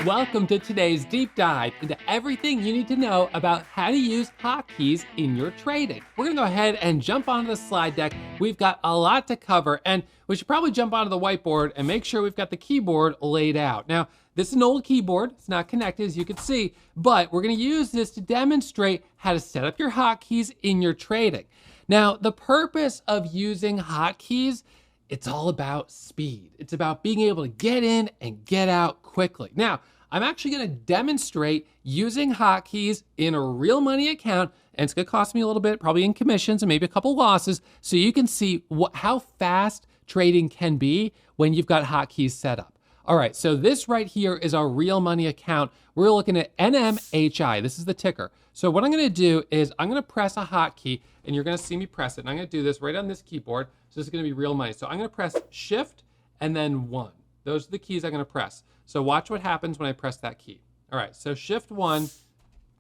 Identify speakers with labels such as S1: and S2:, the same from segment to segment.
S1: Welcome to today's deep dive into everything you need to know about how to use hotkeys in your trading. We're gonna go ahead and jump onto the slide deck. We've got a lot to cover, and we should probably jump onto the whiteboard and make sure we've got the keyboard laid out. Now, this is an old keyboard, it's not connected as you can see, but we're gonna use this to demonstrate how to set up your hotkeys in your trading. Now, the purpose of using hotkeys, it's all about speed. It's about being able to get in and get out quickly. Now, I'm actually gonna demonstrate using hotkeys in a real money account, and it's gonna cost me a little bit, probably in commissions and maybe a couple losses, so you can see how fast trading can be when you've got hotkeys set up. All right, so this right here is our real money account. We're looking at NMHI, this is the ticker. So what I'm gonna do is I'm gonna press a hotkey, and you're gonna see me press it, and I'm gonna do this right on this keyboard. So this is gonna be real money. So I'm gonna press Shift and then 1. Those are the keys I'm gonna press. So watch what happens when I press that key. All right, so Shift 1,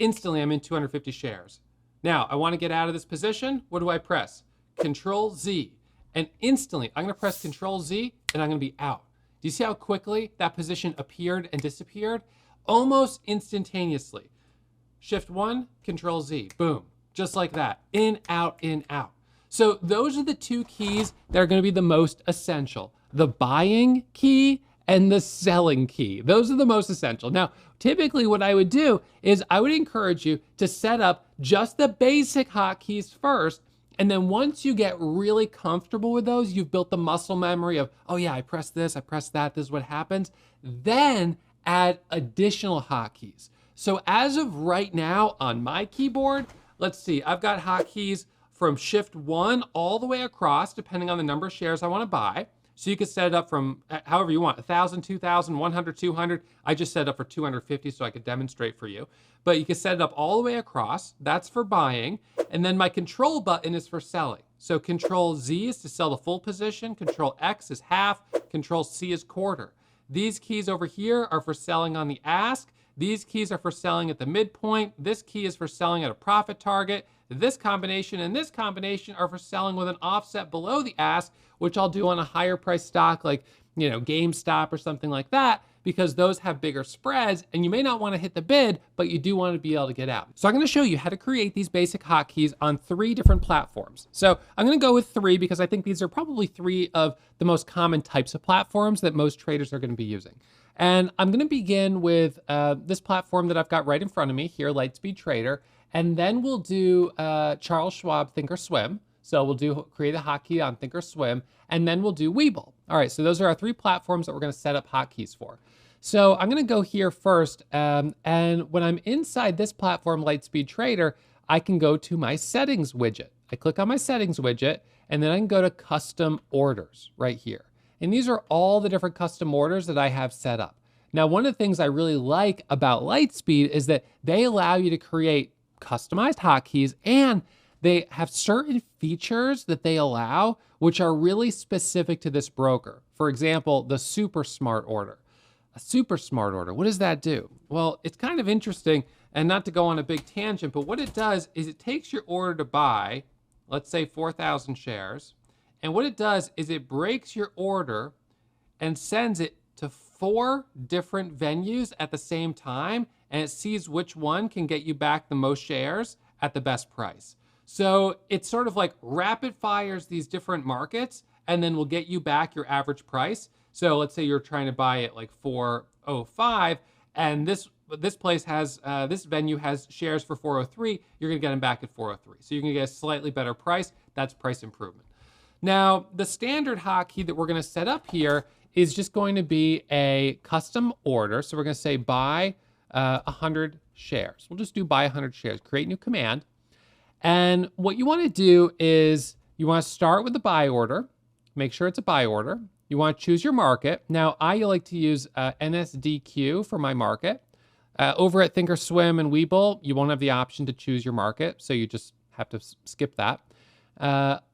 S1: instantly I'm in 250 shares. Now, I wanna get out of this position. What do I press? Control Z. And instantly, I'm gonna press Control Z and I'm gonna be out. Do you see how quickly that position appeared and disappeared? Almost instantaneously. Shift 1, Control Z, boom, just like that. In, out, in, out. So those are the two keys that are gonna be the most essential. The buying key and the selling key. Those are the most essential. Now, typically what I would do is I would encourage you to set up just the basic hotkeys first, and then once you get really comfortable with those, you've built the muscle memory of, oh yeah, I press this, I press that, this is what happens, then add additional hotkeys. So as of right now on my keyboard, let's see, I've got hotkeys from Shift 1 all the way across, depending on the number of shares I wanna buy. So you can set it up from however you want, 1,000, 2,000, 100, 200. I just set it up for 250 so I could demonstrate for you. But you can set it up all the way across. That's for buying. And then my control button is for selling. So Control Z is to sell the full position. Control X is half. Control C is quarter. These keys over here are for selling on the ask. These keys are for selling at the midpoint. This key is for selling at a profit target. This combination and this combination are for selling with an offset below the ask, which I'll do on a higher price stock like, GameStop or something like that, because those have bigger spreads and you may not want to hit the bid, but you do want to be able to get out. So I'm going to show you how to create these basic hotkeys on 3 different platforms. So I'm going to go with 3 because I think these are probably 3 of the most common types of platforms that most traders are going to be using. And I'm going to begin with this platform that I've got right in front of me here, Lightspeed Trader. And then we'll do Charles Schwab Thinkorswim. So we'll create a hotkey on Thinkorswim, and then we'll do WeBull. All right, so those are our 3 platforms that we're gonna set up hotkeys for. So I'm gonna go here first, and when I'm inside this platform, Lightspeed Trader, I can go to my settings widget. I click on my settings widget, and then I can go to custom orders right here. And these are all the different custom orders that I have set up. Now, one of the things I really like about Lightspeed is that they allow you to create customized hotkeys, and they have certain features that they allow which are really specific to this broker. For example, the super smart order. A super smart order, what does that do? Well, it's kind of interesting, and not to go on a big tangent, but what it does is it takes your order to buy, let's say 4,000 shares, and what it does is it breaks your order and sends it to 4 different venues at the same time, and it sees which one can get you back the most shares at the best price. So it's sort of like rapid fires these different markets, and then we'll get you back your average price. So let's say you're trying to buy it like 405, and this place has, this venue has shares for 403, you're gonna get them back at 403. So you're gonna get a slightly better price. That's price improvement. Now, the standard hotkey that we're gonna set up here is just going to be a custom order. So we're gonna say buy 100 shares. We'll just do buy 100 shares, create new command. And what you want to do is you want to start with the buy order, make sure it's a buy order. You want to choose your market. Now, I like to use NSDQ for my market. Over at Thinkorswim and WeBull, you won't have the option to choose your market, so you just have to skip that.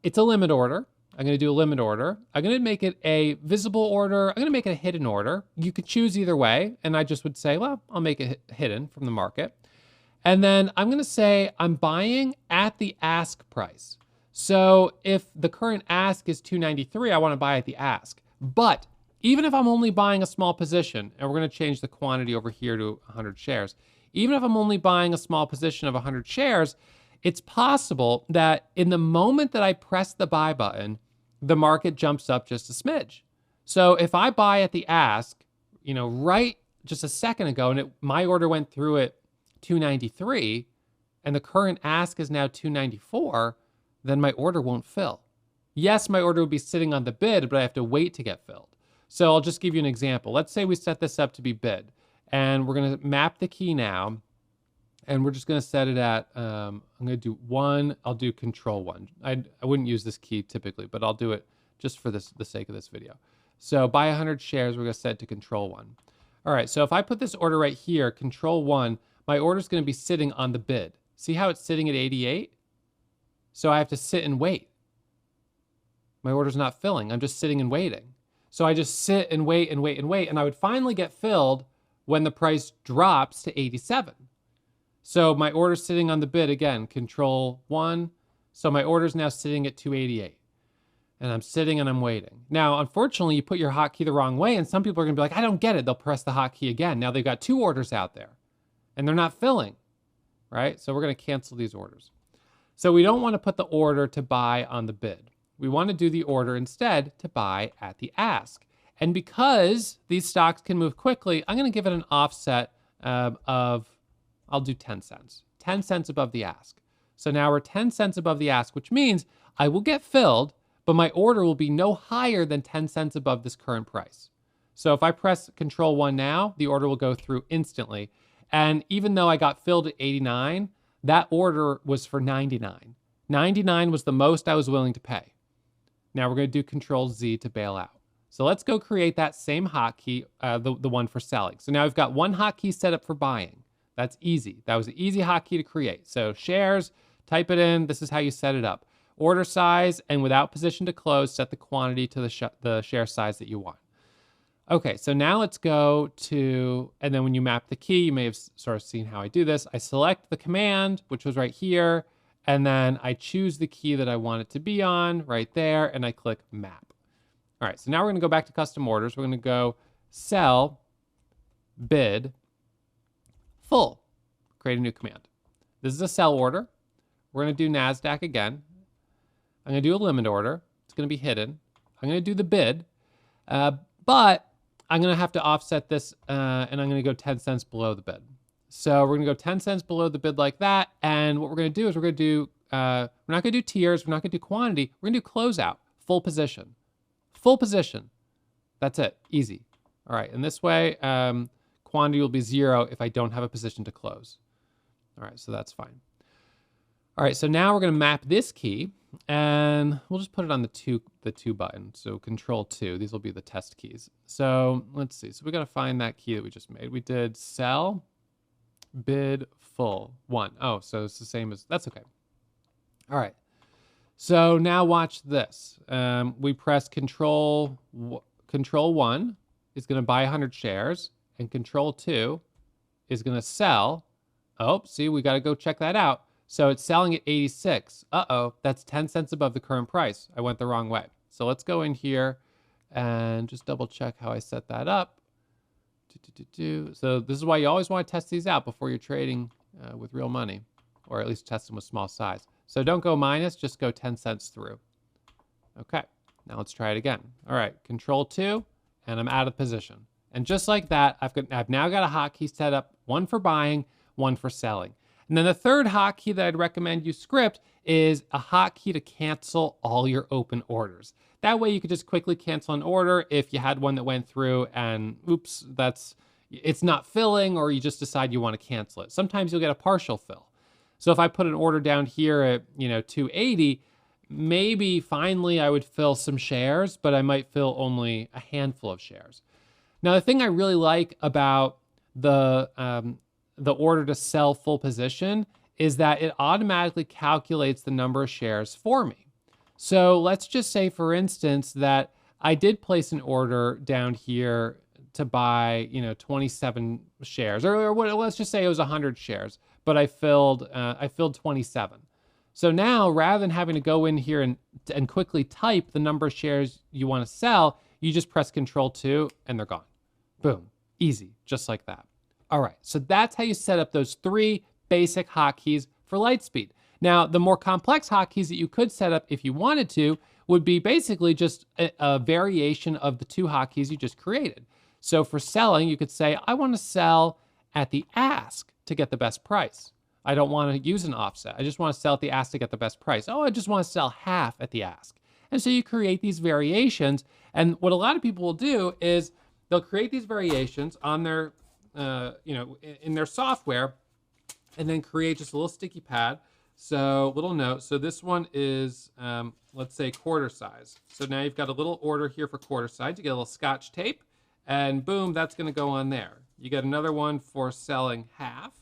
S1: It's a limit order. I'm going to do a limit order. I'm going to make it a visible order. I'm going to make it a hidden order. You could choose either way, and I just would say, well, I'll make it hidden from the market. And then I'm going to say I'm buying at the ask price. So if the current ask is $293, I want to buy at the ask. But even if I'm only buying a small position, and we're going to change the quantity over here to 100 shares, even if I'm only buying a small position of 100 shares, it's possible that in the moment that I press the buy button, the market jumps up just a smidge. So if I buy at the ask, right just a second ago, and my order went through at 293, and the current ask is now 294, then my order won't fill. Yes, my order would be sitting on the bid, but I have to wait to get filled. So I'll just give you an example. Let's say we set this up to be bid, and we're going to map the key now, and we're just going to set it at, I'm going to do 1, I'll do control 1. I wouldn't use this key typically, but I'll do it just for the sake of this video. So buy 100 shares, we're going to set it to control 1. All right, so if I put this order right here, control 1, my order is going to be sitting on the bid. See how it's sitting at 88? So I have to sit and wait. My order's not filling. I'm just sitting and waiting. So I just sit and wait and wait and wait, and I would finally get filled when the price drops to 87. So my order's sitting on the bid again, control 1. So my order's now sitting at 288. And I'm sitting and I'm waiting. Now, unfortunately, you put your hotkey the wrong way, and some people are gonna be like, I don't get it. They'll press the hotkey again. Now they've got 2 orders out there, and they're not filling, right? So we're gonna cancel these orders. So we don't wanna put the order to buy on the bid. We wanna do the order instead to buy at the ask. And because these stocks can move quickly, I'm gonna give it an offset of, I'll do 10 cents. 10 cents above the ask. So now we're 10 cents above the ask, which means I will get filled, but my order will be no higher than 10 cents above this current price. So if I press control 1 now, the order will go through instantly. And even though I got filled at 89, that order was for 99. 99 was the most I was willing to pay. Now we're going to do control Z to bail out. So let's go create that same hotkey, the one for selling. So now we've got one hotkey set up for buying. That's easy. That was an easy hotkey to create. So shares, type it in. This is how you set it up. Order size, and without position to close, set the quantity to the share size that you want. Okay, so now let's go to, and then when you map the key, you may have sort of seen how I do this. I select the command, which was right here, and then I choose the key that I want it to be on right there, and I click map. All right, so now we're gonna go back to custom orders. We're gonna go sell, bid, full, create a new command. This is a sell order. We're gonna do NASDAQ again. I'm gonna do a limit order. It's gonna be hidden. I'm gonna do the bid, but I'm gonna have to offset this, and I'm gonna go 10 cents below the bid. So we're gonna go 10 cents below the bid like that, and what we're gonna do is we're gonna do, we're not gonna do tiers, we're not gonna do quantity, we're gonna do closeout, full position. Full position, that's it, easy. All right, and this way, quantity will be 0 if I don't have a position to close. All right, so that's fine. All right, so now we're gonna map this key, and we'll just put it on the two button. So control 2, these will be the test keys. So let's see, so we gotta find that key that we just made. We did sell, bid, full, 1. Oh, so it's the same as, that's okay. All right, so now watch this. We press control 1 is gonna buy 100 shares, and control 2 is gonna sell. Oh, see, we gotta go check that out. So it's selling at 86. Uh-oh, that's 10 cents above the current price. I went the wrong way. So let's go in here and just double check how I set that up. So this is why you always want to test these out before you're trading with real money, or at least test them with small size. So don't go minus, just go 10 cents through. Okay, now let's try it again. All right, control 2, and I'm out of position. And just like that, I've now got a hotkey set up, one for buying, one for selling. And then the third hotkey that I'd recommend you script is a hotkey to cancel all your open orders. That way you could just quickly cancel an order if you had one that went through and oops, it's not filling, or you just decide you want to cancel it. Sometimes you'll get a partial fill. So if I put an order down here at 280, maybe finally I would fill some shares, but I might fill only a handful of shares. Now the thing I really like about the order to sell full position is that it automatically calculates the number of shares for me. So let's just say, for instance, that I did place an order down here to buy, 27 shares, or let's just say it was 100 shares, but I filled 27. So now, rather than having to go in here and quickly type the number of shares you want to sell, you just press Control 2 and they're gone. Boom, easy, just like that. All right, so that's how you set up those 3 basic hotkeys for Lightspeed. Now, the more complex hotkeys that you could set up if you wanted to would be basically just a variation of the 2 hotkeys you just created. So for selling, you could say, I want to sell at the ask to get the best price. I don't want to use an offset. I just want to sell at the ask to get the best price. Oh, I just want to sell half at the ask. And so you create these variations. And what a lot of people will do is they'll create these variations on their, in their software, and then create just a little sticky pad. So little note. So this one is, let's say quarter size. So now you've got a little order here for quarter size. You get a little Scotch tape, and boom, that's going to go on there. You get another one for selling half,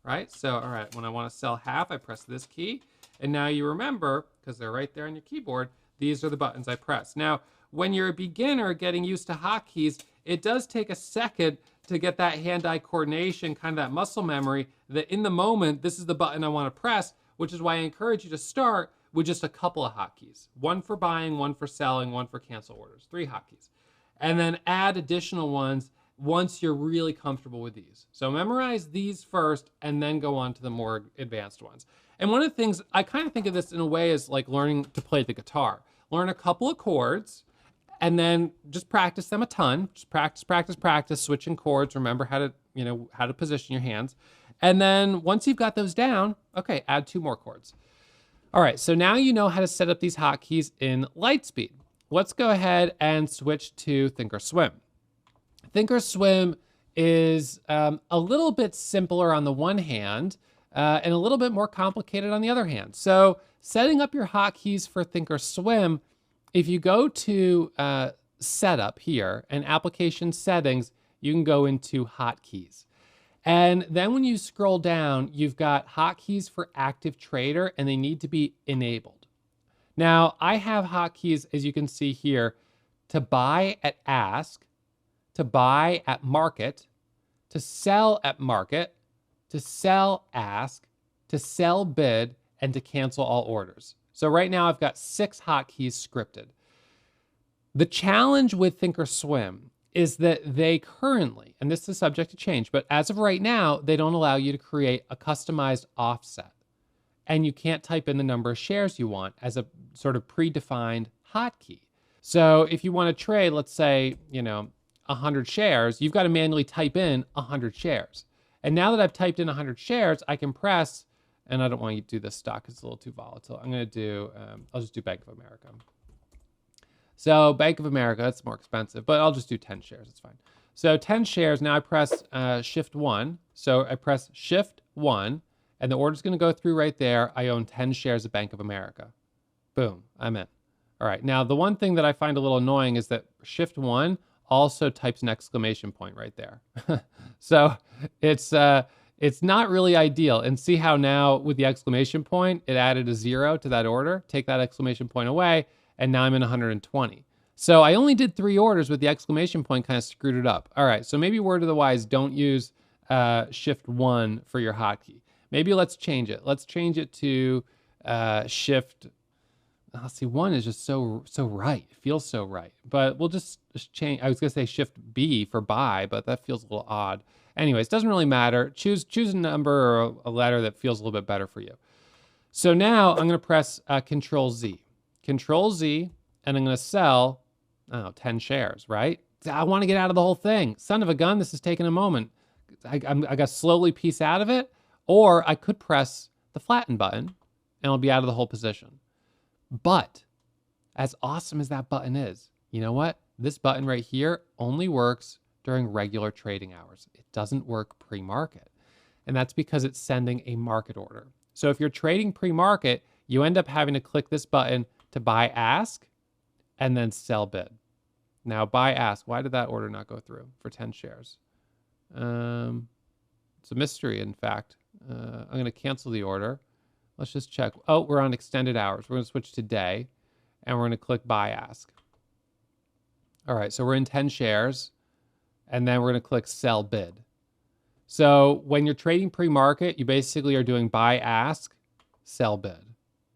S1: right? So, all right, when I want to sell half, I press this key. And now you remember, because they're right there on your keyboard, these are the buttons I press. Now, when you're a beginner getting used to hotkeys, it does take a second to get that hand-eye coordination, kind of that muscle memory, that in the moment, this is the button I want to press, which is why I encourage you to start with just a couple of hotkeys. One for buying, one for selling, one for cancel orders, 3 hotkeys. And then add additional ones once you're really comfortable with these. So memorize these first and then go on to the more advanced ones. And one of the things, I kind of think of this in a way as like learning to play the guitar. Learn a couple of chords and then just practice them a ton. Just practice, switching chords. Remember how to position your hands. And then once you've got those down, okay, add 2 more chords. All right, so now you know how to set up these hotkeys in Lightspeed. Let's go ahead and switch to Thinkorswim. Thinkorswim is a little bit simpler on the one hand and a little bit more complicated on the other hand. So setting up your hotkeys for Thinkorswim, if you go to Setup here and Application Settings, you can go into Hotkeys. And then when you scroll down, you've got hotkeys for active trader and they need to be enabled. Now, I have hotkeys, as you can see here, to buy at ask, to buy at market, to sell at market, to sell ask, to sell bid, and to cancel all orders. So right now I've got 6 hotkeys scripted. The challenge with Thinkorswim is that they currently, and this is subject to change, but as of right now, they don't allow you to create a customized offset. And you can't type in the number of shares you want as a sort of predefined hotkey. So if you want to trade, let's say, 100 shares, you've got to manually type in 100 shares. And now that I've typed in 100 shares, I can press, and I don't want you to do this stock, it's a little too volatile. I'm going to do, I'll just do Bank of America. So Bank of America, that's more expensive, but I'll just do 10 shares, it's fine. So 10 shares, now I press Shift 1. So I press Shift 1, and the order's going to go through right there. I own 10 shares of Bank of America. Boom, I'm in. All right, now the one thing that I find a little annoying is that Shift 1 also types an exclamation point right there. So it's not really ideal. And see how now with the exclamation point, it added a 0 to that order. Take that exclamation point away, and now I'm in 120. So I only did 3 orders with the exclamation point, kind of screwed it up. All right, so maybe word of the wise, don't use Shift 1 for your hotkey. Maybe let's change it. Let's change it to Shift. Let's see, 1 is just so right. It feels so right. But we'll just change. I was gonna say Shift B for buy, but that feels a little odd. Anyways, doesn't really matter. Choose a number or a letter that feels a little bit better for you. So now I'm gonna press Control Z. Control Z, and I'm gonna sell 10 shares, right? I wanna get out of the whole thing. Son of a gun, this is taking a moment. I gotta slowly piece out of it, or I could press the flatten button and I'll be out of the whole position. But as awesome as that button is, you know what? This button right here only works during regular trading hours. It doesn't work pre-market. And that's because it's sending a market order. So if you're trading pre-market, you end up having to click this button to buy ask and then sell bid. Now buy ask, why did that order not go through for 10 shares? It's a mystery, in fact. I'm gonna cancel the order. Let's just check. Oh, we're on extended hours. We're going to switch to day, and we're going to click buy ask. All right, so we're in 10 shares, and then we're going to click sell bid. So when you're trading pre-market, you basically are doing buy ask, sell bid.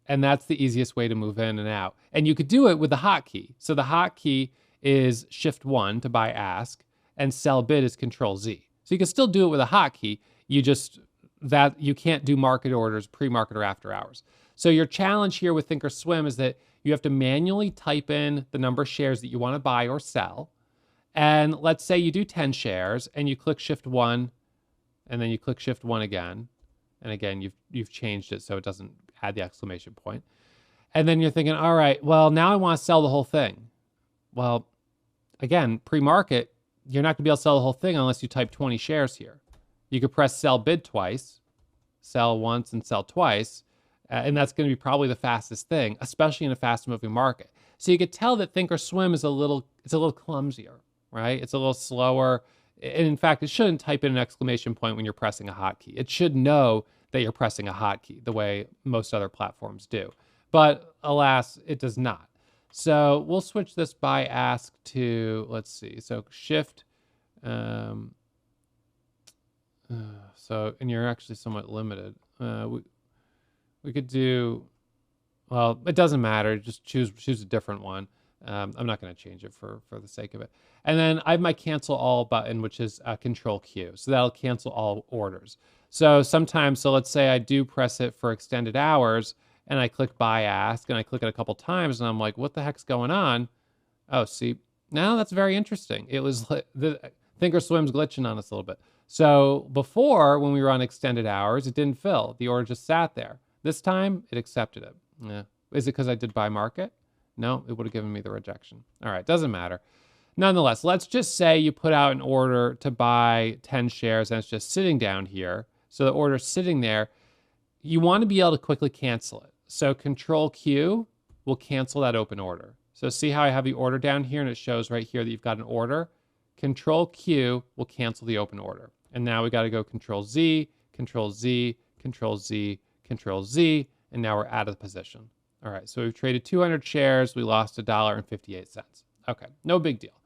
S1: And that's the easiest way to move in and out. And you could do it with the hotkey. So the hotkey is Shift 1 to buy ask, and sell bid is Control Z. So you can still do it with a hotkey. You can't do market orders, pre-market or after hours. So your challenge here with Thinkorswim is that you have to manually type in the number of shares that you want to buy or sell. And let's say you do 10 shares and you click Shift 1 and then you click Shift 1 again. And again, you've changed it so it doesn't add the exclamation point. And then you're thinking, all right, well, now I want to sell the whole thing. Well, again, pre-market, you're not going to be able to sell the whole thing unless you type 20 shares here. You could press sell bid twice, sell once and sell twice, and that's going to be probably the fastest thing, especially in a fast-moving market. So you could tell that Thinkorswim is a little clumsier, right? It's a little slower. And in fact, it shouldn't type in an exclamation point when you're pressing a hotkey. It should know that you're pressing a hotkey the way most other platforms do. But alas, it does not. So we'll switch this by ask to, let's see, so Shift. And you're actually somewhat limited. We could do, well, it doesn't matter. Just choose a different one. I'm not going to change it for the sake of it. And then I have my cancel all button, which is Control Q. So that'll cancel all orders. So sometimes, so let's say I do press it for extended hours and I click buy ask and I click it a couple times and I'm like, what the heck's going on? Oh, see, now that's very interesting. It was the Thinkorswim's glitching on us a little bit. So before, when we were on extended hours, it didn't fill. The order just sat there. This time, it accepted it. Yeah. Is it because I did buy market? No, it would have given me the rejection. All right, doesn't matter. Nonetheless, let's just say you put out an order to buy 10 shares and it's just sitting down here. So the order's sitting there. You want to be able to quickly cancel it. So Control Q will cancel that open order. So see how I have the order down here and it shows right here that you've got an order? Control Q will cancel the open order. And now we got to go Control Z, Control Z, Control Z, Control Z, and now we're out of the position. All right, so we've traded 200 shares. We lost $1.58. Okay, no big deal.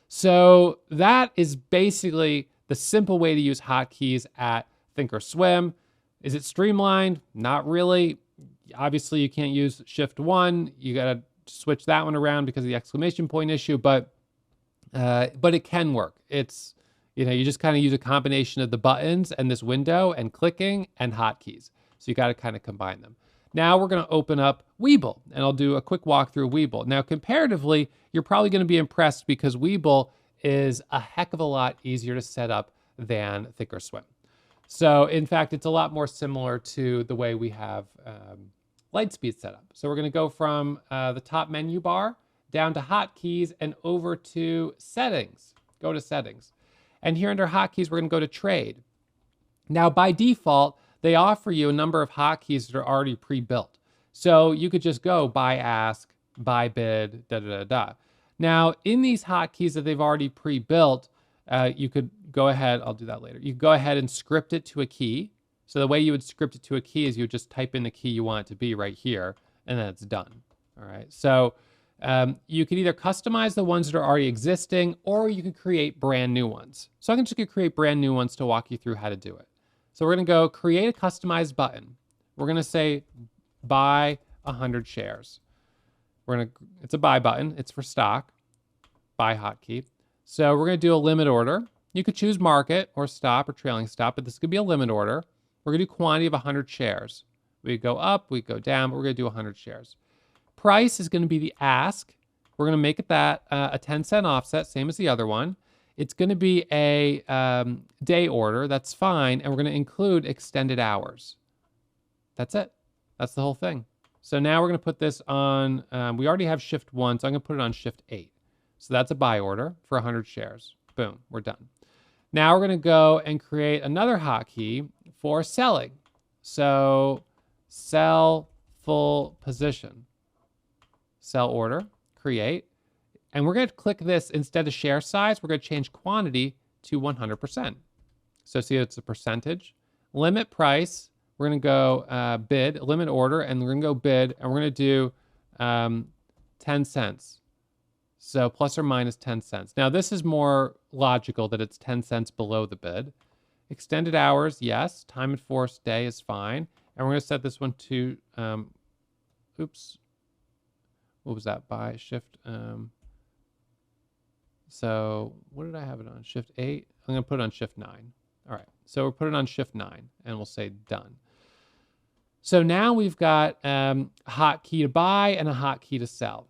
S1: So that is basically the simple way to use hotkeys at Thinkorswim. Is it streamlined? Not really. Obviously, you can't use Shift 1. You got to switch that one around because of the exclamation point issue, but it can work. It's, you just kind of use a combination of the buttons and this window and clicking and hotkeys. So you got to kind of combine them. Now we're going to open up WeBull, and I'll do a quick walkthrough of WeBull. Now, comparatively, you're probably going to be impressed because WeBull is a heck of a lot easier to set up than Thinkorswim. So, in fact, it's a lot more similar to the way we have Lightspeed set up. So we're going to go from the top menu bar down to hotkeys and over to settings. Go to settings. And here under hotkeys, we're going to go to trade. Now, by default, they offer you a number of hotkeys that are already pre-built. So you could just go buy ask, buy bid, da-da-da-da. Now, in these hotkeys that they've already pre-built, you could go ahead, I'll do that later. You go ahead and script it to a key. So the way you would script it to a key is you would just type in the key you want it to be right here, and then it's done. All right, so you can either customize the ones that are already existing, or you can create brand new ones. So I'm just gonna create brand new ones to walk you through how to do it. So we're gonna go create a customized button. We're gonna say buy 100 shares. It's a buy button, it's for stock, buy hotkey. So we're gonna do a limit order. You could choose market or stop or trailing stop, but this could be a limit order. We're gonna do quantity of 100 shares. We go up, we go down, but we're gonna do 100 shares. Price is gonna be the ask. We're gonna make it that a 10-cent offset, same as the other one. It's gonna be a day order, that's fine, and we're gonna include extended hours. That's it, that's the whole thing. So now we're gonna put this on, we already have Shift 1, so I'm gonna put it on Shift 8. So that's a buy order for 100 shares. Boom, we're done. Now we're gonna go and create another hotkey for selling. So sell full position. Sell order, create. And we're gonna click this, instead of share size, we're gonna change quantity to 100%. So see, it's a percentage. Limit price, we're gonna go bid, limit order, and we're gonna go bid, and we're gonna do 10 cents. So plus or minus 10 cents. Now this is more logical that it's 10 cents below the bid. Extended hours, yes. Time and force day is fine. And we're gonna set this one to, oops. What was that, buy, shift? So what did I have it on? Shift 8? I'm going to put it on Shift 9. All right. So we'll put it on Shift 9 and we'll say done. So now we've got a hotkey to buy and a hotkey to sell.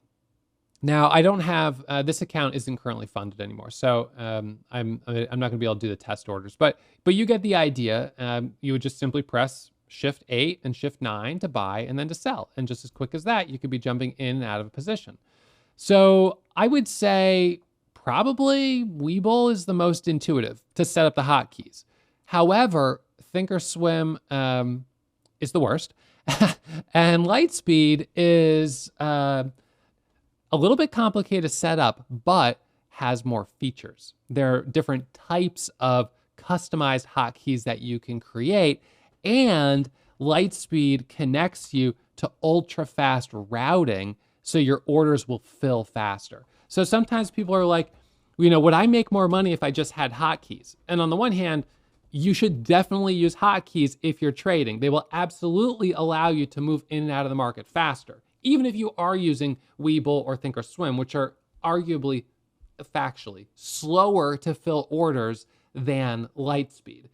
S1: Now I don't have, this account isn't currently funded anymore. So I'm not going to be able to do the test orders, but you get the idea. You would just simply press Shift 8 and Shift 9 to buy and then to sell. And just as quick as that, you could be jumping in and out of a position. So I would say probably WeBull is the most intuitive to set up the hotkeys. However, Thinkorswim is the worst. And Lightspeed is a little bit complicated to set up, but has more features. There are different types of customized hotkeys that you can create, and Lightspeed connects you to ultra-fast routing so your orders will fill faster. So sometimes people are like, would I make more money if I just had hotkeys? And on the one hand, you should definitely use hotkeys if you're trading. They will absolutely allow you to move in and out of the market faster, even if you are using WeBull or Thinkorswim, which are arguably, factually, slower to fill orders than Lightspeed.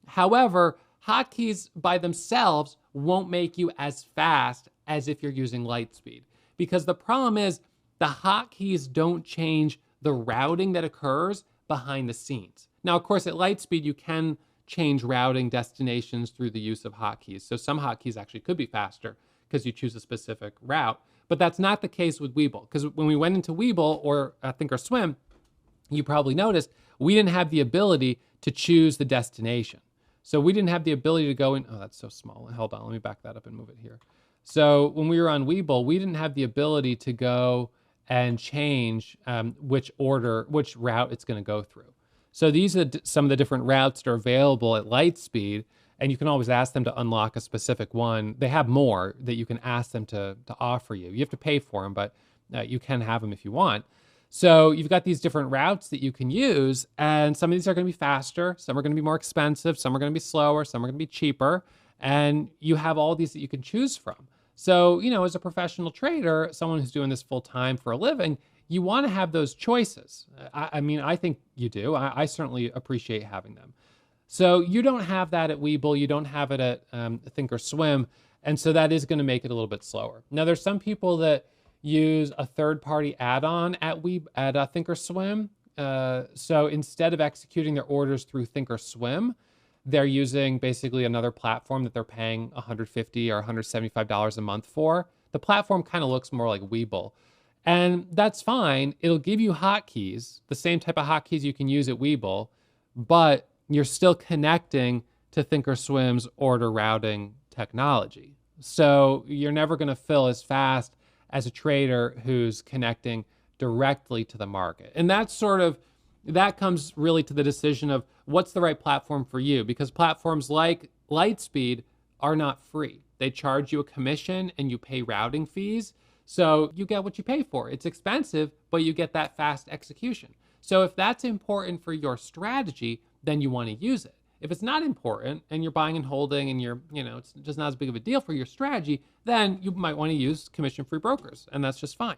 S1: However, hotkeys by themselves won't make you as fast as if you're using Lightspeed, because the problem is the hotkeys don't change the routing that occurs behind the scenes. Now, of course, at Lightspeed, you can change routing destinations through the use of hotkeys. So some hotkeys actually could be faster because you choose a specific route, but that's not the case with WeBull. Because when we went into WeBull or Thinkorswim, you probably noticed we didn't have the ability to choose the destination. So we didn't have the ability to go in, oh, that's so small. Hold on, let me back that up and move it here. So when we were on WeBull, we didn't have the ability to go and change which route it's gonna go through. So these are some of the different routes that are available at Lightspeed, and you can always ask them to unlock a specific one. They have more that you can ask them to offer you. You have to pay for them, but you can have them if you want. So you've got these different routes that you can use, and some of these are gonna be faster, some are gonna be more expensive, some are gonna be slower, some are gonna be cheaper, and you have all these that you can choose from. So, as a professional trader, someone who's doing this full time for a living, you want to have those choices. I think you do. I certainly appreciate having them. So you don't have that at WeBull. You don't have it at Thinkorswim. And so that is going to make it a little bit slower. Now, there's some people that use a third-party add-on at Thinkorswim. So instead of executing their orders through Thinkorswim, they're using basically another platform that they're paying $150 or $175 a month for. The platform kind of looks more like WeBull. And that's fine. It'll give you hotkeys, the same type of hotkeys you can use at WeBull, but you're still connecting to Thinkorswim's order routing technology. So you're never going to fill as fast as a trader who's connecting directly to the market. And that comes really to the decision of what's the right platform for you, because platforms like Lightspeed are not free. They charge you a commission and you pay routing fees. So you get what you pay for. It's expensive, but you get that fast execution. So if that's important for your strategy, then you want to use it. If it's not important and you're buying and holding and it's just not as big of a deal for your strategy, then you might want to use commission-free brokers, and that's just fine.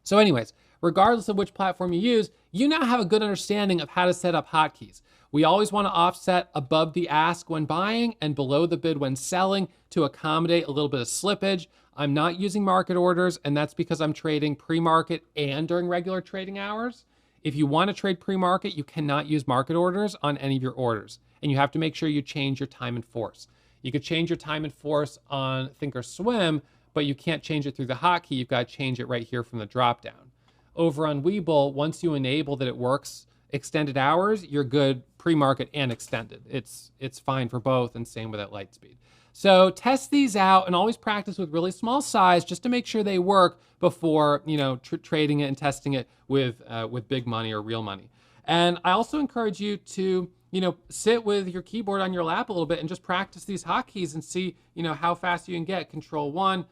S1: So anyways, regardless of which platform you use, you now have a good understanding of how to set up hotkeys. We always want to offset above the ask when buying and below the bid when selling to accommodate a little bit of slippage. I'm not using market orders, and that's because I'm trading pre-market and during regular trading hours. If you want to trade pre-market, you cannot use market orders on any of your orders, and you have to make sure you change your time in force. You could change your time in force on Thinkorswim, but you can't change it through the hotkey. You've got to change it right here from the dropdown. Over on WeBull, once you enable that it works extended hours, you're good pre-market and extended. It's fine for both, and same with that Lightspeed. So test these out and always practice with really small size just to make sure they work before trading it and testing it with big money or real money. And I also encourage you to sit with your keyboard on your lap a little bit and just practice these hotkeys and see how fast you can get. Control 1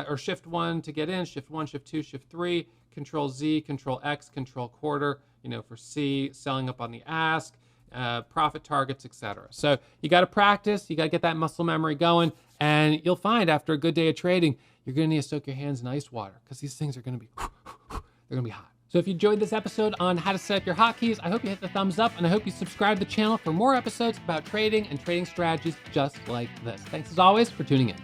S1: or Shift 1 to get in, Shift 1, Shift 2, Shift 3, Control Z, Control X, Control Quarter, for C, selling up on the ask, profit targets, etc. So you got to practice, you got to get that muscle memory going, and you'll find after a good day of trading, you're going to need to soak your hands in ice water because these things are going to be, they're going to be hot. So if you enjoyed this episode on how to set up your hotkeys, I hope you hit the thumbs up, and I hope you subscribe to the channel for more episodes about trading and trading strategies just like this. Thanks as always for tuning in.